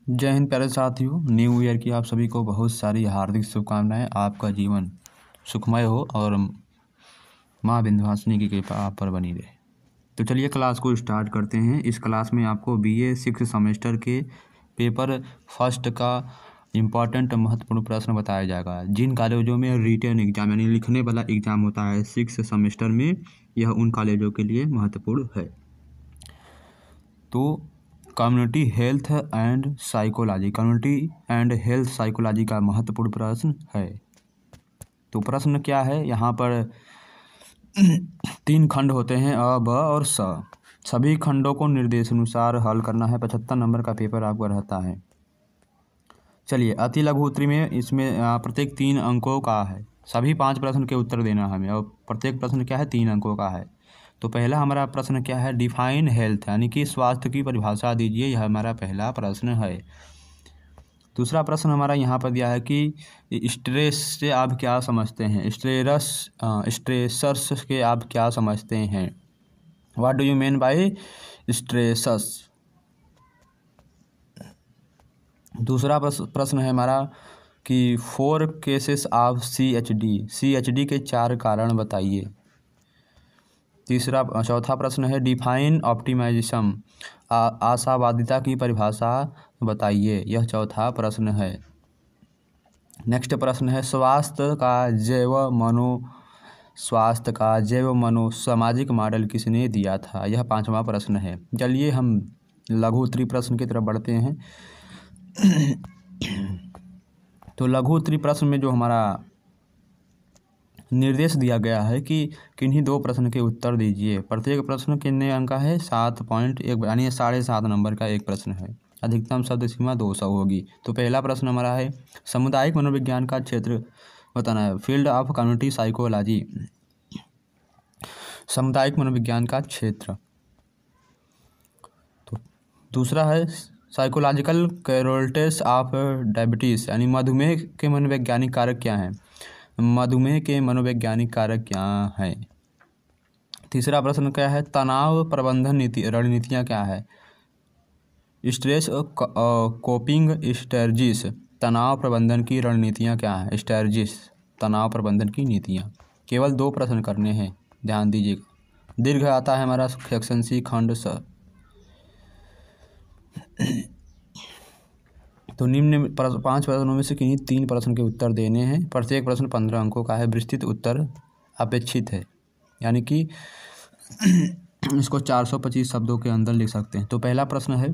जय हिंद प्यारे साथियों, न्यू ईयर की आप सभी को बहुत सारी हार्दिक शुभकामनाएं। आपका जीवन सुखमय हो और माँ विंध्यवासिनी की कृपा आप पर बनी रहे। तो चलिए क्लास को स्टार्ट करते हैं। इस क्लास में आपको बीए 6 सेमेस्टर के पेपर फर्स्ट का इम्पॉर्टेंट महत्वपूर्ण प्रश्न बताया जाएगा। जिन कॉलेजों में रिटन एग्जाम यानी लिखने वाला एग्जाम होता है 6 सेमेस्टर में, यह उन कॉलेजों के लिए महत्वपूर्ण है। तो community health and psychology, community and health psychology का महत्वपूर्ण प्रश्न है। तो प्रश्न क्या है, यहाँ पर 3 खंड होते हैं, अ, ब और स। सभी खंडों को निर्देशानुसार हल करना है। 75 नंबर का पेपर आपका रहता है। चलिए, अति लघु उत्तरी में इसमें प्रत्येक 3 अंकों का है। सभी 5 प्रश्न के उत्तर देना हमें, और प्रत्येक प्रश्न क्या है, 3 अंकों का है। तो पहला हमारा प्रश्न क्या है, डिफाइन हेल्थ यानी कि स्वास्थ्य की परिभाषा दीजिए। यह हमारा पहला प्रश्न है। दूसरा प्रश्न हमारा यहाँ पर दिया है कि स्ट्रेस से आप क्या समझते हैं। स्ट्रेसर्स के आप क्या समझते हैं। What do you mean by stressors. दूसरा प्रश्न है हमारा कि 4 केसेस ऑफ CHD के 4 कारण बताइए। चौथा प्रश्न है डिफाइन ऑप्टिमिज्म, आशावादिता की परिभाषा बताइए। यह चौथा प्रश्न है। नेक्स्ट प्रश्न है स्वास्थ्य का जैव मनो सामाजिक मॉडल किसने दिया था। यह 5वां प्रश्न है। चलिए हम लघु उत्तरी प्रश्न की तरफ बढ़ते हैं। तो लघु उत्तरी प्रश्न में जो हमारा निर्देश दिया गया है कि किन्हीं 2 प्रश्न के उत्तर दीजिए। प्रत्येक प्रश्न कितने अंक का है, 7.1 यानी 7.5 नंबर का एक प्रश्न है। अधिकतम शब्द सीमा 200 होगी। तो पहला प्रश्न हमारा है सामुदायिक मनोविज्ञान का क्षेत्र बताना है। फील्ड ऑफ कम्युनिटी साइकोलॉजी, सामुदायिक मनोविज्ञान का क्षेत्र। तो दूसरा है साइकोलॉजिकल कैरोल्टेस ऑफ डायबिटीज यानी मधुमेह के मनोवैज्ञानिक कारक क्या हैं। मधुमेह के मनोवैज्ञानिक कारक क्या हैं। तीसरा प्रश्न क्या है, तनाव प्रबंधन रणनीतियाँ क्या है। स्ट्रेस कोपिंग स्ट्रेटजीज, तनाव प्रबंधन की रणनीतियाँ क्या हैं। स्ट्रेटजीज, तनाव प्रबंधन की नीतियाँ। केवल 2 प्रश्न करने हैं, ध्यान दीजिएगा। दीर्घ आता है हमारा सेक्शन सी खंड स। तो निम्न 5 प्रश्नों में से किन्हीं 3 प्रश्न के उत्तर देने हैं। प्रत्येक प्रश्न 15 अंकों का है। विस्तृत उत्तर अपेक्षित है, यानी कि इसको 425 शब्दों के अंदर लिख सकते हैं। तो पहला प्रश्न है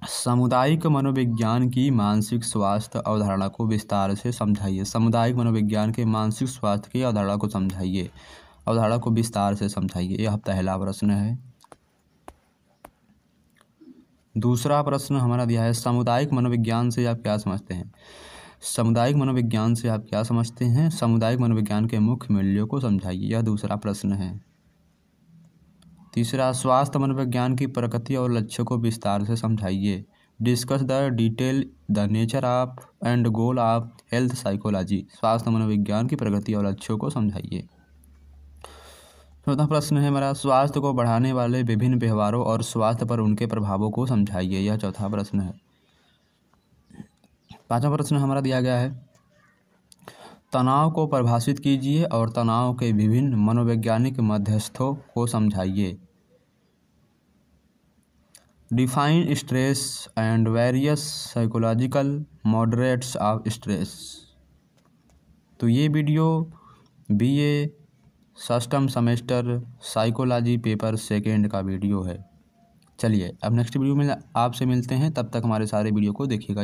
सामुदायिक मनोविज्ञान की मानसिक स्वास्थ्य अवधारणा को विस्तार से समझाइए। सामुदायिक मनोविज्ञान के मानसिक स्वास्थ्य की अवधारणा को समझाइए, अवधारणा को विस्तार से समझाइए। यह पहला प्रश्न है। दूसरा प्रश्न हमारा दिया है सामुदायिक मनोविज्ञान से आप क्या समझते हैं। सामुदायिक मनोविज्ञान से आप क्या समझते हैं। सामुदायिक मनोविज्ञान के मुख्य मूल्यों को समझाइए। यह दूसरा प्रश्न है। तीसरा, स्वास्थ्य मनोविज्ञान की प्रकृति और लक्ष्य को विस्तार से समझाइए। Discuss the detail the nature of and goal of health psychology. स्वास्थ्य मनोविज्ञान की प्रकृति और लक्ष्यों को समझाइए। चौथा प्रश्न है हमारा स्वास्थ्य को बढ़ाने वाले विभिन्न व्यवहारों और स्वास्थ्य पर उनके प्रभावों को समझाइए। यह चौथा प्रश्न है। 5वां प्रश्न हमारा दिया गया है तनाव को परिभाषित कीजिए और तनाव के विभिन्न मनोवैज्ञानिक मध्यस्थों को समझाइए। Define stress and various psychological moderates of stress. तो ये video BA 6th semester psychology paper 2 का वीडियो है। चलिए अब नेक्स्ट वीडियो में आपसे मिलते हैं। तब तक हमारे सारे वीडियो को देखिएगा।